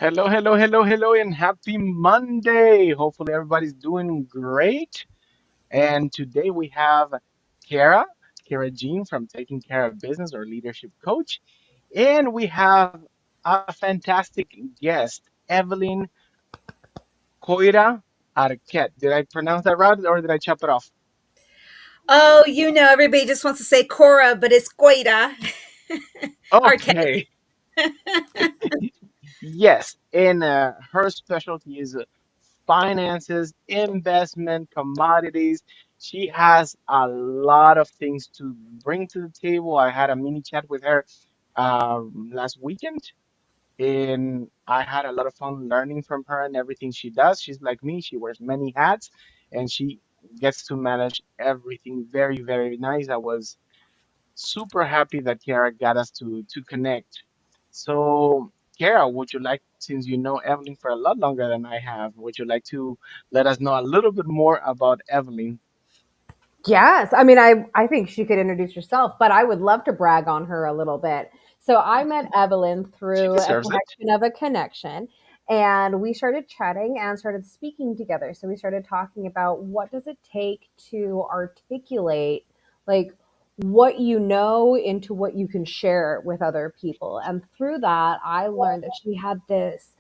Hello, hello, hello, hello, and happy Monday. Hopefully, everybody's doing great. And today we have Kara, Kara Jean from Taking Care of Business or Leadership Coach. And we have a fantastic guest, Evelyn Coira Arquette. Did I pronounce that right or did I chop it off? Oh, everybody just wants to say Cora, but it's Goita. Arcade. Okay, yes. And her specialty is finances, investment, commodities. She has a lot of things to bring to the table. I had a mini chat with her last weekend, and I had a lot of fun learning from her and everything she does. She's like me, she wears many hats, and she gets to manage everything very, very nice. I was super happy that Kiara got us to connect. So, Kiara, would you like, since you know Evelyn for a lot longer than I have, would you like to let us know a little bit more about Evelyn? Yes. I mean, I think she could introduce herself, but I would love to brag on her a little bit. So I met Evelyn She through a deserves it. connection of a connection, and we started chatting and started speaking together. So we started talking about what does it take to articulate like what you know into what you can share with other people. And through that, I learned that she had this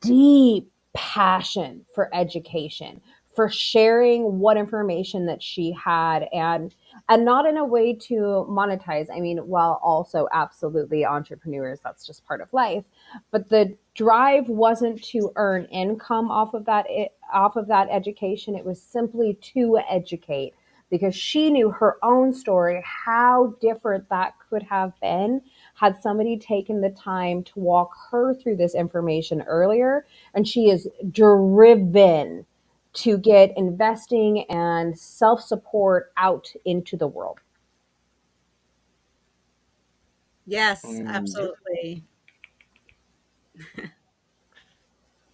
deep passion for education, for sharing what information that she had, and not in a way to monetize. I mean, while also absolutely entrepreneurs, that's just part of life, but the drive wasn't to earn income off of that education. It was simply to educate, because she knew her own story, how different that could have been had somebody taken the time to walk her through this information earlier. And she is driven to get investing and self support out into the world. Yes, Mhm. absolutely.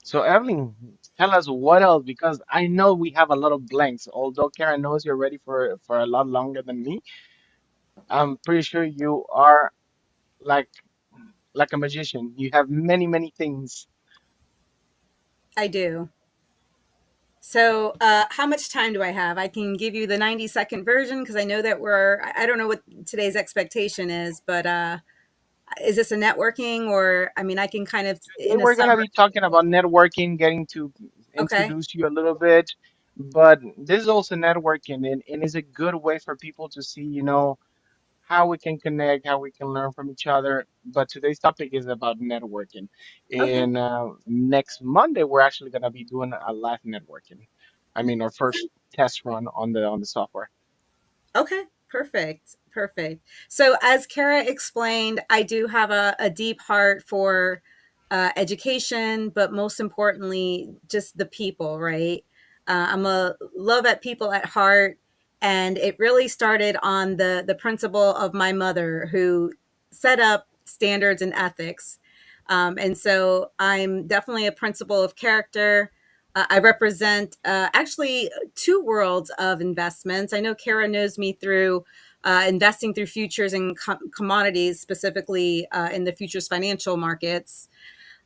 So, Evelyn, tell us what else, because I know we have a lot of blanks. Although Karen knows you're ready for a lot longer than me, I'm pretty sure you are like like a magician. You have many, many things. I do. So, how much time do I have? I can give you the 90-second version because I know that I don't know what today's expectation is, but is this a networking or, I mean, I can kind of, Today in a we're gonna be summary. talking about networking, getting to Okay. introduce you a little bit, but this is also networking, and it's a good way for people to see, how we can connect, how we can learn from each other. But today's topic is about networking. Okay. And next Monday, we're actually gonna be doing a live networking. I mean, our first test run on the software. Okay, perfect. Perfect. So, as Kara explained, I do have a deep heart for education, but most importantly, just the people, right? I'm a love at people at heart. And it really started on the principle of my mother, who set up standards and ethics. And so I'm definitely a principle of character. I represent actually two worlds of investments. I know Kara knows me through investing through futures and commodities, specifically in the futures financial markets.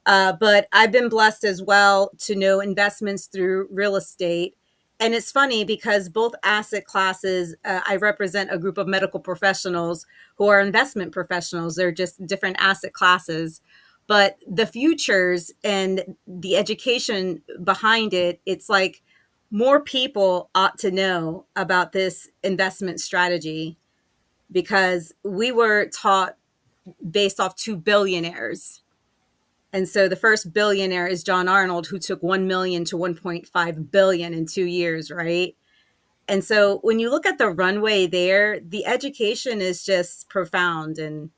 But I've been blessed as well to know investments through real estate. And it's funny because both asset classes, I represent a group of medical professionals who are investment professionals. They're just different asset classes. But the futures and the education behind it, it's like more people ought to know about this investment strategy because we were taught based off two billionaires. And so the first billionaire is John Arnold, who took 1 million to 1.5 billion in 2 years, right? And so when you look at the runway there, the education is just profound. And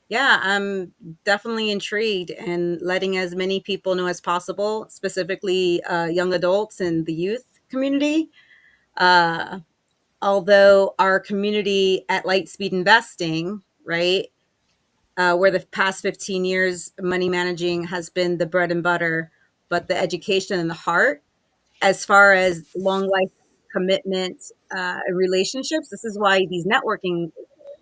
yeah, I'm definitely intrigued and letting as many people know as possible, specifically young adults and the youth community. Uh, Although our community at Lightspeed Investing, right, where the past 15 years money managing has been the bread and butter, but the education and the heart, as far as long life commitment and relationships, this is why these networking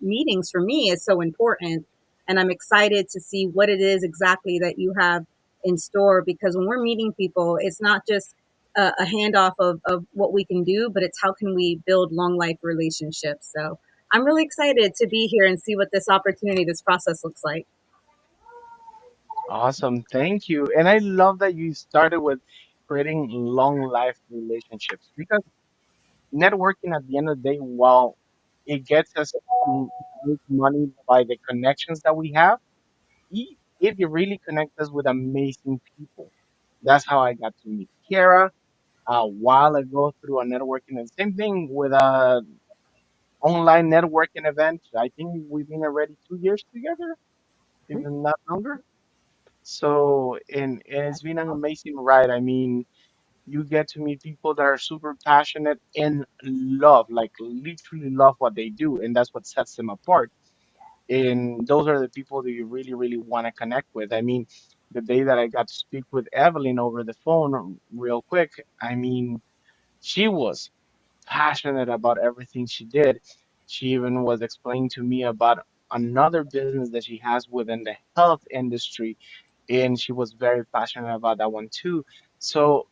meetings for me is so important. And I'm excited to see what it is exactly that you have in store, because when we're meeting people, it's not just a handoff of what we can do, but it's how can we build long life relationships. So I'm really excited to be here and see what this opportunity, this process looks like. Awesome. Thank you. And I love that you started with creating long life relationships because networking at the end of the day, while it gets us to make money by the connections that we have, it really connects us with amazing people. That's how I got to meet Kiara a while ago through a networking. And same thing with a online networking event. I think we've been already 2 years together, even not longer. So, and it's been an amazing ride. I mean, you get to meet people that are super passionate and love, like literally love what they do, and that's what sets them apart. And those are the people that you really, really want to connect with. I mean, the day that I got to speak with Evelyn over the phone real quick, I mean, she was passionate about everything she did. She even was explaining to me about another business that she has within the health industry, and she was very passionate about that one too. So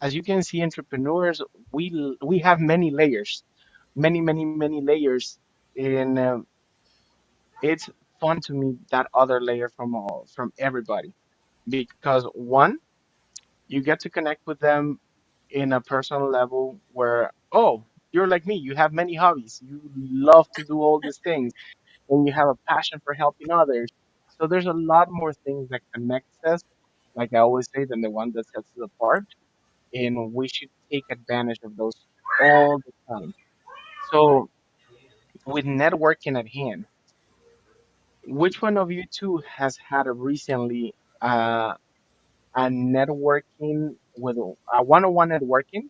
as you can see, entrepreneurs, we have many layers, many, many, many layers, and it's fun to meet that other layer from everybody because one, you get to connect with them in a personal level where, oh, you're like me, you have many hobbies, you love to do all these things, and you have a passion for helping others. So there's a lot more things that connects us, like I always say, than the one that sets us apart, and we should take advantage of those all the time. So with networking at hand, which one of you two has had a recently a networking with a one-on-one networking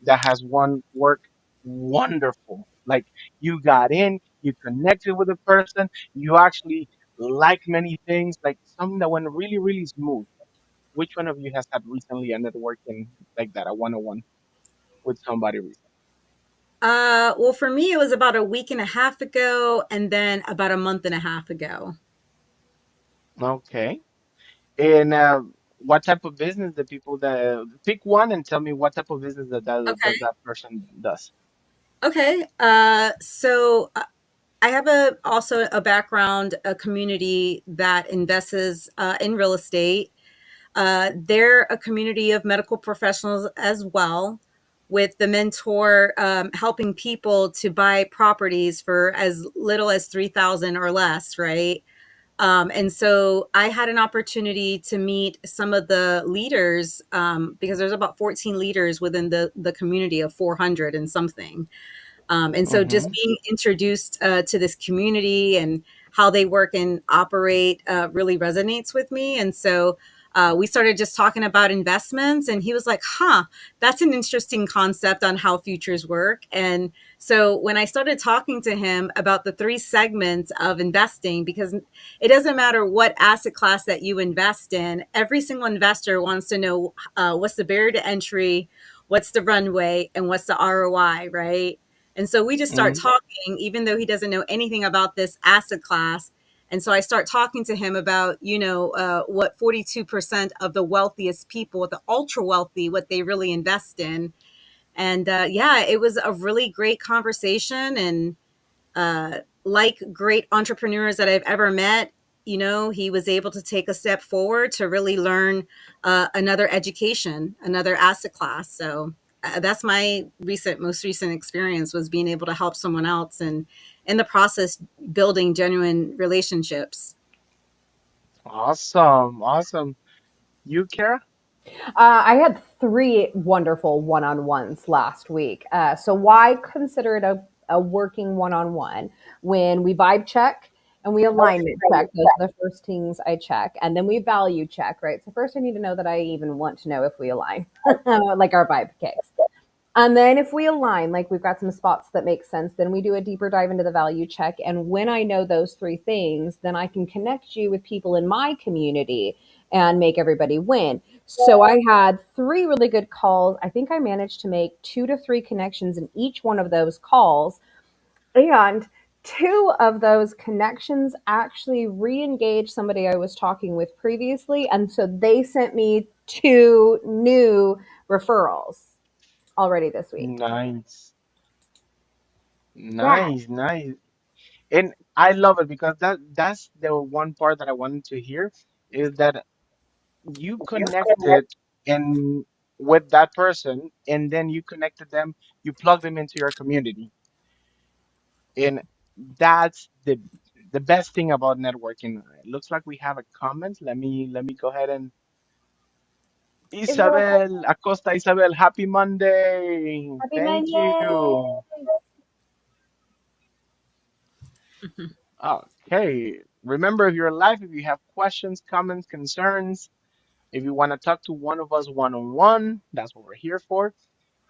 that has one work wonderful? Like you got in, you connected with a person, you actually like many things, like something that went really, really smooth. Which one of you has had recently a networking like that, a one-on-one with somebody recently? Well, for me, it was about a week and a half ago, and then about a month and a half ago. Okay. And what type of business the people that pick one and tell me what type of business does Okay. that person does? Okay. So I have also a background, a community that invests in real estate. They're a community of medical professionals as well, with the mentor helping people to buy properties for as little as 3,000 or less, right? And so I had an opportunity to meet some of the leaders, because there's about 14 leaders within the community of 400 and something. And so just Mm-hmm. being introduced to this community and how they work and operate really resonates with me. And so we started just talking about investments, and he was like, huh, that's an interesting concept on how futures work. And so when I started talking to him about the three segments of investing, because it doesn't matter what asset class that you invest in, every single investor wants to know what's the barrier to entry, what's the runway, and what's the ROI, right? And so we just start Mm-hmm. talking, even though he doesn't know anything about this asset class. And so I start talking to him about, what 42% of the wealthiest people, the ultra wealthy, what they really invest in. And yeah, it was a really great conversation. And like great entrepreneurs that I've ever met, he was able to take a step forward to really learn another education, another asset class. So that's my most recent experience, was being able to help someone else and in the process building genuine relationships. Awesome, awesome. You, Kara? I had three wonderful one-on-ones last week. So why consider it a working one-on-one? When we vibe check and we alignment check, those are the first things I check. And then we value check, right? So first I need to know that I even want to know if we align, like our vibe case. And then if we align, like we've got some spots that make sense, then we do a deeper dive into the value check. And when I know those three things, then I can connect you with people in my community and make everybody win. So I had three really good calls. I think I managed to make 2 to 3 connections in each one of those calls. And two of those connections actually re engaged somebody I was talking with previously. And so they sent me 2 new referrals already this week. Nice, Yeah. nice. And I love it because that's the one part that I wanted to hear is that you connected and with that person and then you connected them, you plug them into your community. And that's the best thing about networking. It looks like we have a comment. Let me go ahead and Isabel, Isabel Acosta Isabel, happy Monday. happy Thank Monday. you. Okay. Remember, if you're live, if you have questions, comments, concerns, if you want to talk to one of us one on one, that's what we're here for.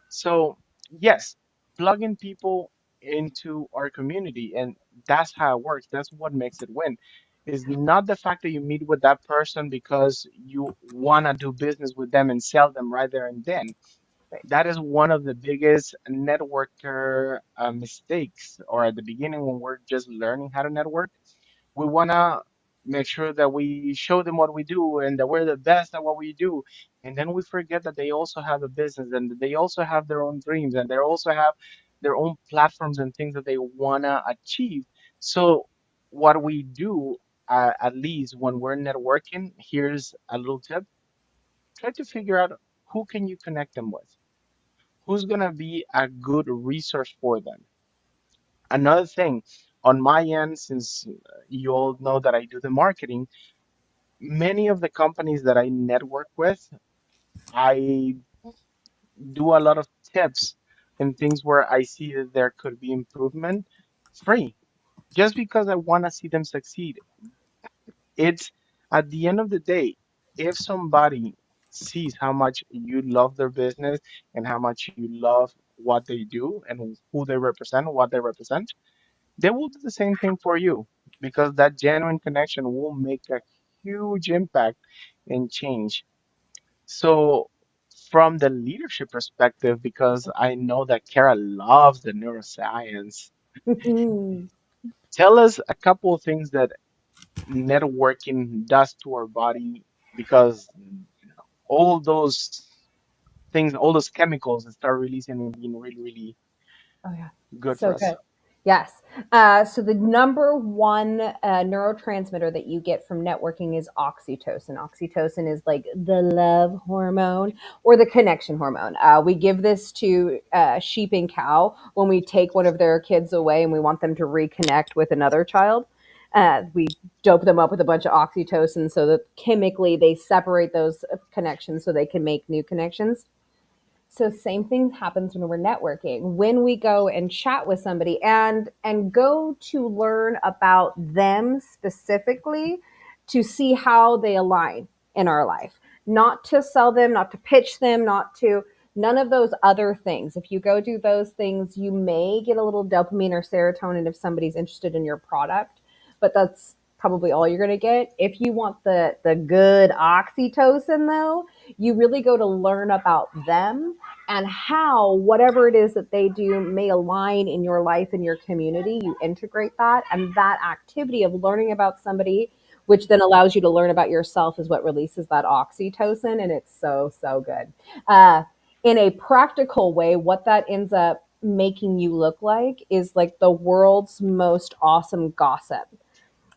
So, yes, plugging people into our community, and that's how it works. That's what makes it win. Is not the fact that you meet with that person because you want to do business with them and sell them right there and then. Right. That is one of the biggest networker mistakes, or at the beginning when we're just learning how to network we want to make sure that we show them what we do and that we're the best at what we do. And then we forget that they also have a business and that they also have their own dreams and they also have their own platforms and things that they want to achieve. So, what we do, at least when we're networking, here's a little tip. Try to figure out who can you connect them with. Who's going to be a good resource for them. Another thing, on my end, since you all know that I do the marketing, many of the companies that I network with, I do a lot of tips and things where I see that there could be improvement free, just because I want to see them succeed. It's at the end of the day, if somebody sees how much you love their business and how much you love what they do and who they represent, what they represent, they will do the same thing for you because that genuine connection will make a huge impact and change. So, from the leadership perspective, because I know that Kara loves the neuroscience, tell us a couple of things that networking does to our body because all those things, all those chemicals that start releasing and being really, really Oh yeah, good for so us. good. Yes. So the number one neurotransmitter that you get from networking is oxytocin. Oxytocin is like the love hormone or the connection hormone. We give this to sheep and cow when we take one of their kids away and we want them to reconnect with another child. We dope them up with a bunch of oxytocin so that chemically they separate those connections so they can make new connections. So same thing happens when we're networking. When we go and chat with somebody and go to learn about them specifically to see how they align in our life. Not to sell them, not to pitch them, not to none of those other things. If you go do those things, you may get a little dopamine or serotonin if somebody's interested in your product, but that's probably all you're going to get. If you want the good oxytocin though, you really go to learn about them and how whatever it is that they do may align in your life and your community. You integrate that, and that activity of learning about somebody, which then allows you to learn about yourself, is what releases that oxytocin, and it's so so good. uh, in a practical way, what that ends up making you look like is like the world's most awesome gossip,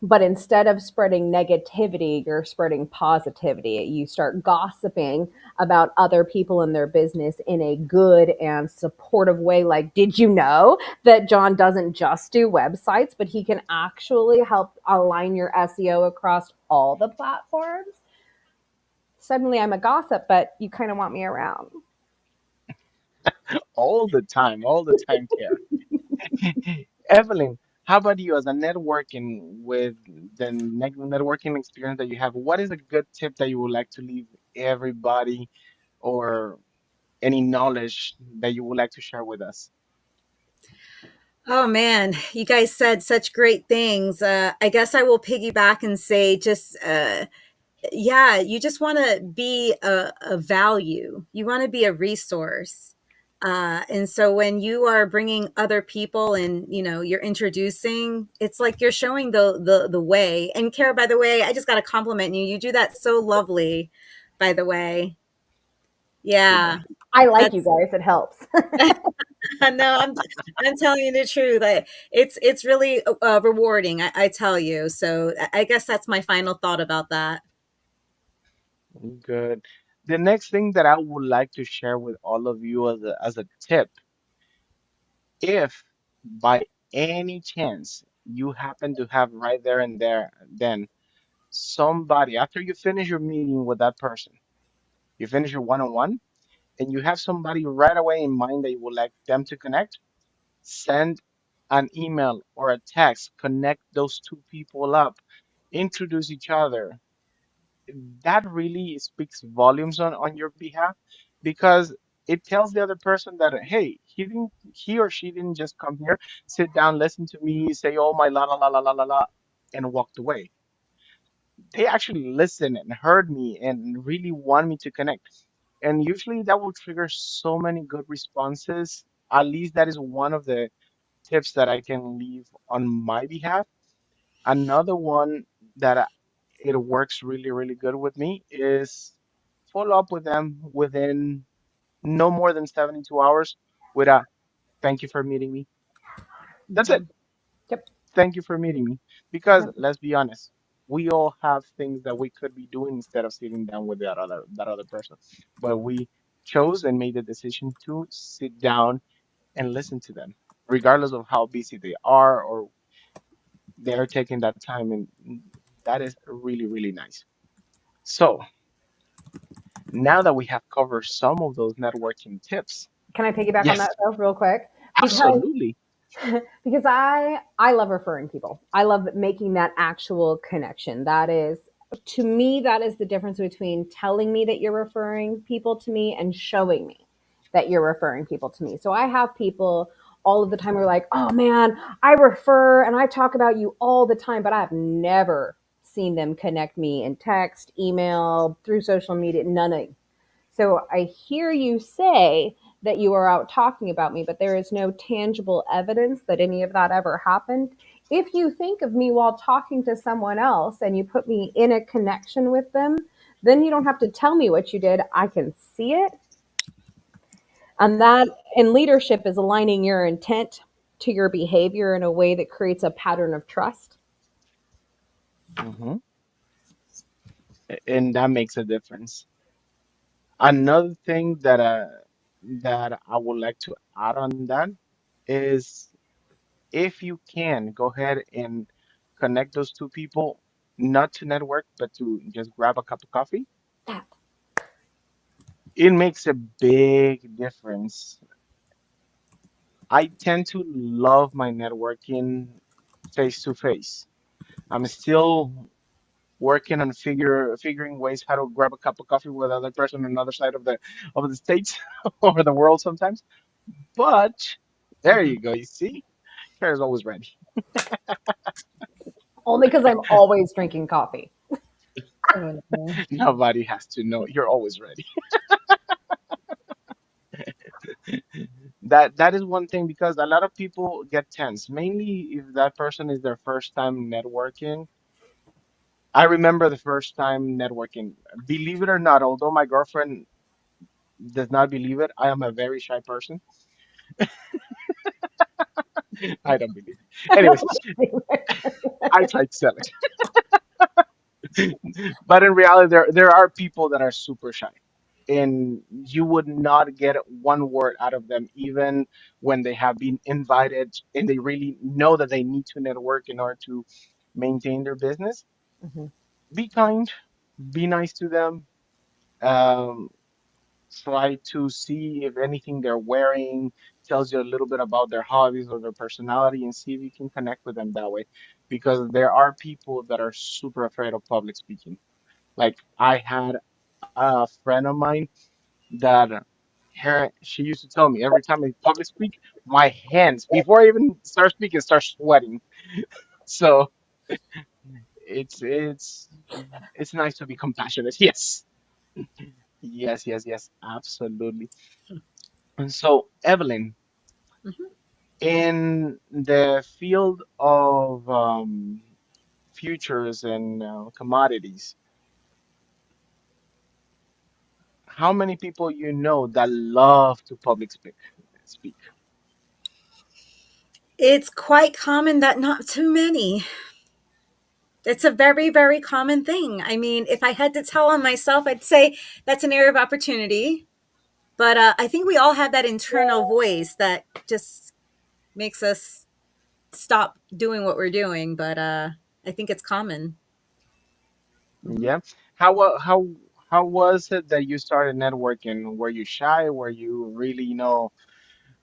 but instead of spreading negativity, you're spreading positivity. You start gossiping about other people and their business in a good and supportive way. Like, did you know that John doesn't just do websites, but he can actually help align your SEO across all the platforms? suddenly I'm a gossip, but you kind of want me around. All the time, Care. Evelyn, how about you as a networking with the networking experience that you have? What is a good tip that you would like to leave everybody, or any knowledge that you would like to share with us? Oh man, you guys said such great things. I guess I will piggyback and say just yeah, you just want to be a value. You want to be a resource. And so when you are bringing other people and you're introducing, it's like you're showing the way. And Kara, by the way, I just got to compliment you. You do that so lovely, by the way. Super. Yeah, I like you that's guys. It helps. no, I'm telling you the truth. It's really rewarding. I tell you. So I guess that's my final thought about that. Good. The next thing that I would like to share with all of you as a tip, if by any chance you happen to have right there and there, then somebody, after you finish your meeting with that person, you finish your one-on-one, and you have somebody right away in mind that you would like them to connect, send an email or a text, connect those two people up, introduce each other. That really speaks volumes on your behalf, because it tells the other person that, hey, he or she didn't just come here, sit down, listen to me, say all my la la la la la la la, and walked away. They actually listened and heard me and really want me to connect. And usually that will trigger so many good responses. At least that is one of the tips that I can leave on my behalf. Another one that it works really, really good with me is follow up with them within no more than 72 hours with a thank you for meeting me. That's it. Mhm. Yep. Thank you for meeting me. Because Yep. let's be honest, we all have things that we could be doing instead of sitting down with that other person. But we chose and made the decision to sit down and listen to them, regardless of how busy they are, or they're taking that time. And that is really, really nice. So now that we have covered some of those networking tips, Can I piggyback on that yes, though, real quick? Because absolutely. because I love referring people. I love making that actual connection. That is, to me, that is the difference between telling me that you're referring people to me and showing me that you're referring people to me. So I have people all of the time who are like, "Oh man, I refer and I talk about you all the time," but I've never seen them connect me in text, email, through social media, none. So I hear you say that you are out talking about me, but there is no tangible evidence that any of that ever happened. If you think of me while talking to someone else and you put me in a connection with them, then you don't have to tell me what you did. I can see it. And that in leadership is aligning your intent to your behavior in a way that creates a pattern of trust. Hmm. And that makes a difference. Another thing that I would like to add on that is, if you can, go ahead and connect those two people, not to network, but to just grab a cup of coffee. That. It makes a big difference. I tend to love my networking face to face. I'm still working on figuring ways how to grab a cup of coffee with another person on another side of the states or the world sometimes. But there Mhm. you go. You see, Kara's always ready. Only because I'm always drinking coffee. Mhm. Nobody has to know. You're always ready. That is one thing, because a lot of people get tense, mainly if that person is their first time networking. I remember the first time networking. Believe it or not, although my girlfriend does not believe it, I am a very shy person. I don't believe it. Anyways, I tried to sell it. But in reality, there are people that are super shy, and you would not get one word out of them, even when they have been invited and they really know that they need to network in order to maintain their business. Mhm. Be kind, be nice to them, Um, Try to see if anything they're wearing tells you a little bit about their hobbies or their personality, and see if you can connect with them that way. Because there are people that are super afraid of public speaking. Like I had a friend of mine that she used to tell me every time I public speak, my hands before I even start speaking start sweating. So it's it's it's nice to be compassionate. Yes. Yes, yes, yes, absolutely. And so, Evelyn, Mhm. in the field of futures and commodities, how many people you know that love to public speak? It's quite common that not too many. It's a very, very common thing. I mean, if I had to tell on myself, I'd say that's an area of opportunity. But I think we all have that internal voice that just makes us stop doing what we're doing. But I think it's common. Hmm. Yeah. How was it that you started networking? Were you shy? Were you really,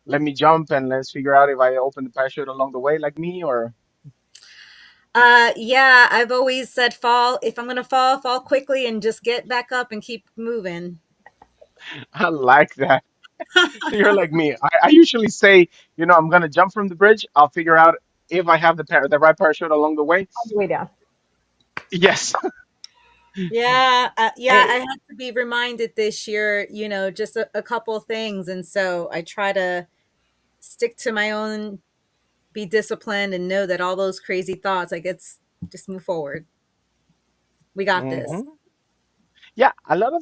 let me jump and let's figure out if I open the parachute along the way like me, or Yeah, I've always said fall. If I'm going to fall, fall quickly and just get back up and keep moving. I like that. You're like me. I usually say, I'm gonna jump from the bridge. I'll figure out if I have the right parachute along the way. On the way down. Yes. Yeah, yeah, I Eh, had to be reminded this year, just a couple things. And so I try to stick to my own, be disciplined, and know that all those crazy thoughts, like it's just move forward. We got this. hmm Yeah, a lot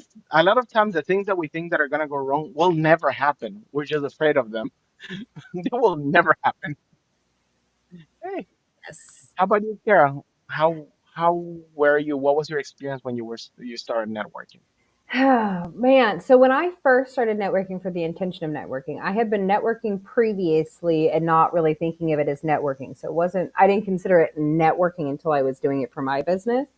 of times the things that we think that are gonna go wrong will never happen. We're just afraid of them. They will never happen. Hey, Yes. how about you, Kara? How were you? What was your experience when you started networking? Man, so when I first started networking for the intention of networking, I had been networking previously and not really thinking of it as networking. So I didn't consider it networking until I was doing it for my business.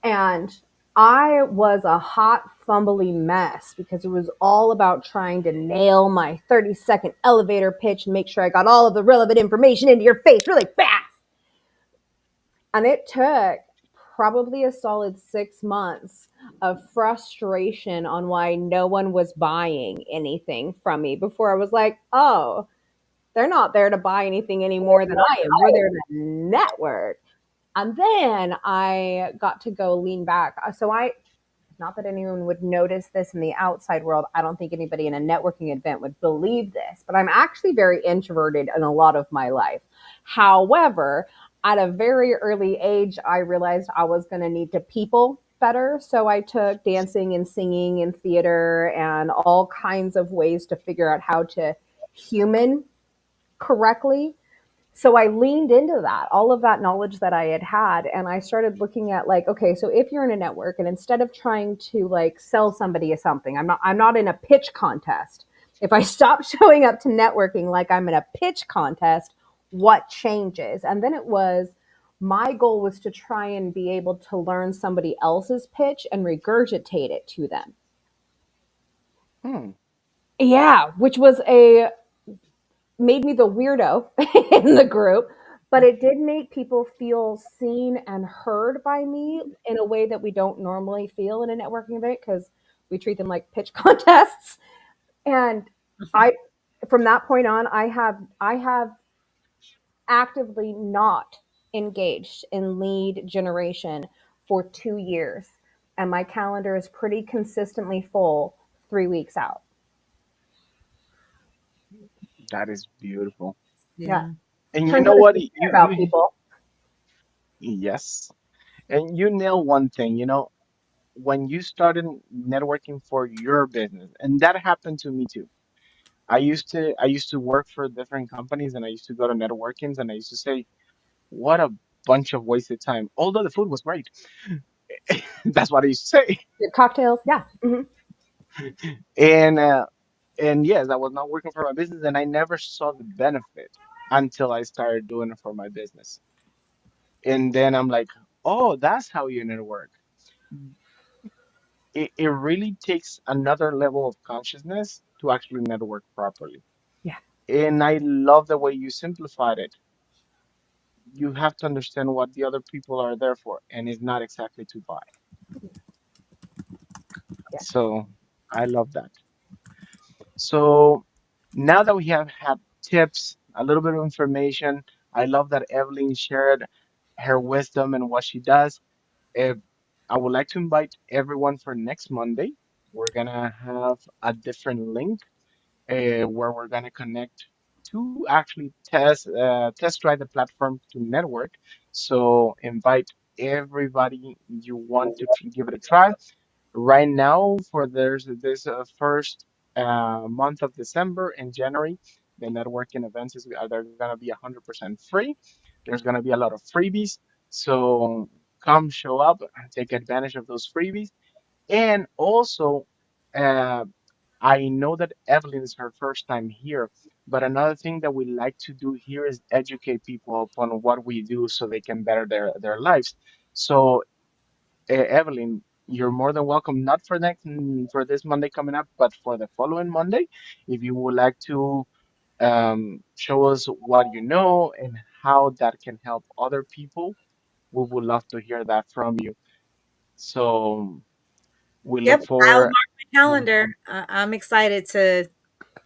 And I was a hot, fumbly mess because it was all about trying to nail my 30-second elevator pitch and make sure I got all of the relevant information into your face really fast. And it took probably a solid 6 months of frustration on why no one was buying anything from me before I was like, oh, they're not there to buy anything any more than I am. We're there to network. And then I got to go lean back. Not that anyone would notice this in the outside world. I don't think anybody in a networking event would believe this, but I'm actually very introverted in a lot of my life. However, at a very early age, I realized I was going to need to people better. So I took dancing and singing and theater and all kinds of ways to figure out how to human correctly. So I leaned into that, all of that knowledge that I had, and I started looking at like, okay, so if you're in a network and instead of trying to like sell somebody something, I'm not in a pitch contest. If I stop showing up to networking like I'm in a pitch contest, what changes? And then it was my goal was to try and be able to learn somebody else's pitch and regurgitate it to them. Hmm. Yeah, which was a made me the weirdo in the group, but it did make people feel seen and heard by me in a way that we don't normally feel in a networking event because we treat them like pitch contests. And I, from that point on, I have actively not engaged in lead generation for 2 years, and my calendar is pretty consistently full 3 weeks out. That is beautiful. Yeah, Yeah. And you turns know out if what? you care about You people. yes. And you nail one thing, when you started networking for your business, and that happened to me too. I used to work for different companies, and I used to go to networkings, and I used to say, what a bunch of wasted time. Although the food was great. That's what I used to say. Good cocktails, yeah. And and yes, I was not working for my business, and I never saw the benefit until I started doing it for my business. And then I'm like, oh, that's how you network. it really takes another level of consciousness to actually network properly. Yeah. And I love the way you simplified it. You have to understand what the other people are there for, and it's not exactly to buy. Yeah. So I love that. So now that we have had tips, a little bit of information, I love that Evelyn shared her wisdom and what she does. If I would like to invite everyone for next Monday. We're gonna have a different link where we're gonna connect to actually test drive the platform to network. So invite everybody you want to give it a try. Right now, for there's this first month of December and January, the networking events they're gonna be 100% free. There's gonna be a lot of freebies, so come show up and take advantage of those freebies. And also, uh, I know that Evelyn is her first time here, but another thing that we like to do here is educate people upon what we do so they can better their lives. So Evelyn, you're more than welcome, not for for this Monday coming up, but for the following Monday, if you would like to show us what you know and how that can help other people, we would love to hear that from you. So we look Yep, I'll mark for my calendar. I'm excited to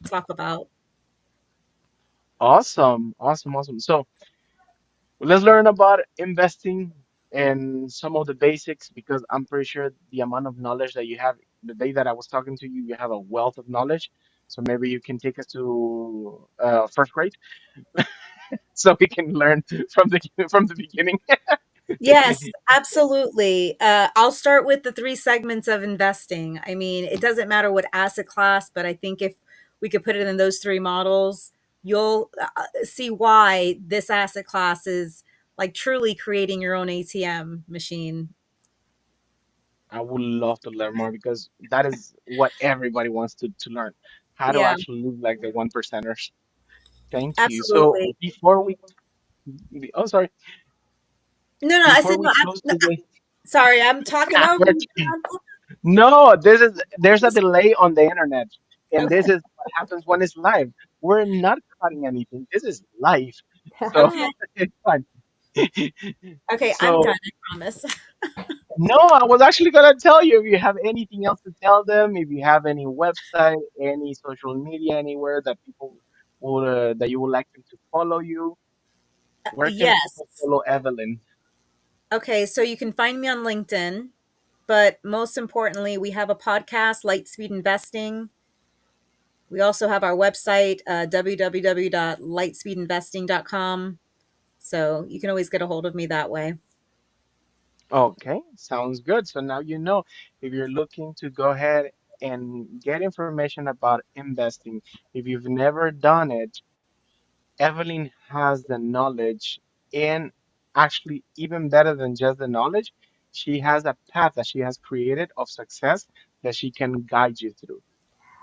talk about. awesome, awesome, awesome. So let's learn about investing and some of the basics because I'm pretty sure the amount of knowledge that you have, the day that I was talking to you, you have a wealth of knowledge. So maybe you can take us to first grade so we can learn from the beginning. Yes, absolutely. I'll start with the three segments of investing. I mean, it doesn't matter what asset class, but I think if we could put it in those three models, you'll see why this asset class is like truly creating your own ATM machine. I would love to learn more because that is what everybody wants to learn, how to Yeah, actually live like the one percenters. Thank you. So absolutely. oh sorry, No, no, I before said we no. close today, Sorry, I'm talking over you. no, there's a delay on the internet, and this Okay, is what happens when it's live. We're not cutting anything. This is live, so okay, it's fine. okay. I'm So done. I promise. no, I was actually gonna tell you if you have anything else to tell them, if you have any website, any social media, anywhere that people would that you would like them to follow you. Where can people Yes. follow Evelyn? Okay, so you can find me on LinkedIn, but most importantly, we have a podcast, Lightspeed Investing. We also have our website, www.lightspeedinvesting.com. So you can always get a hold of me that way. Okay, sounds good. So now you know if you're looking to go ahead and get information about investing, if you've never done it, Evelyn has the knowledge and actually even better than just the knowledge, she has a path that she has created of success that she can guide you through.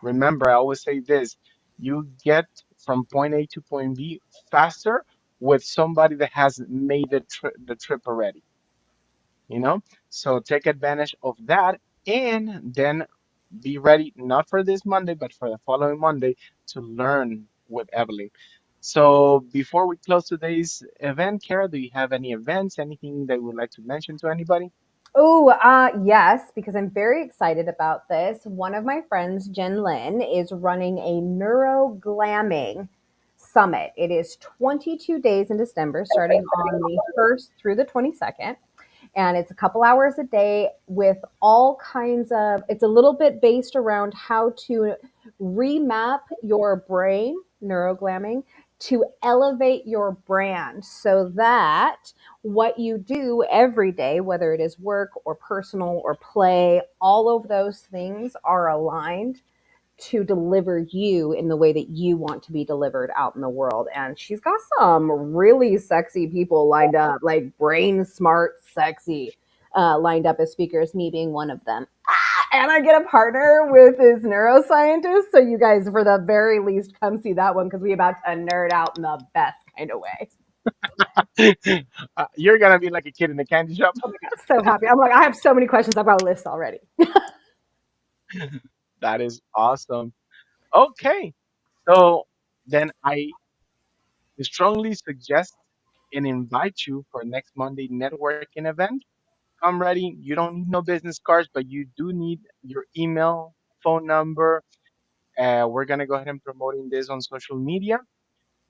Remember, I always say this, you get from point A to point B faster with somebody that has made the trip already, you know? So take advantage of that and then be ready, not for this Monday, but for the following Monday to learn with Evelyn. So before we close today's event, Kara, do you have any events, anything that you would like to mention to anybody? Oh, yes, because I'm very excited about this. One of my friends, Jen Lin, is running a neuroglamming summit. It is 22 days in December, starting on the 1st through the 22nd. And it's a couple hours a day with all kinds of, it's a little bit based around how to remap your brain, neuroglamming, to elevate your brand so that what you do every day, whether it is work or personal or play, all of those things are aligned to deliver you in the way that you want to be delivered out in the world. And she's got some really sexy people lined up, like brain smart, sexy, lined up as speakers, me being one of them. And I get a partner with this neuroscientist. So you guys, for the very least, come see that one because we about to nerd out in the best kind of way. You're gonna be like a kid in a candy shop. Oh my God, so happy. I'm like, I have so many questions. I've got a list already. That is awesome. Okay. So then I strongly suggest and invite you for next Monday networking event. Come ready. You don't need no business cards, but you do need your email, phone number. We're gonna go ahead and promoting this on social media,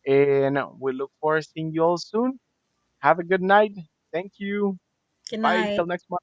and we look forward to seeing you all soon. Have a good night. Thank you. Good Bye. night. Till next month.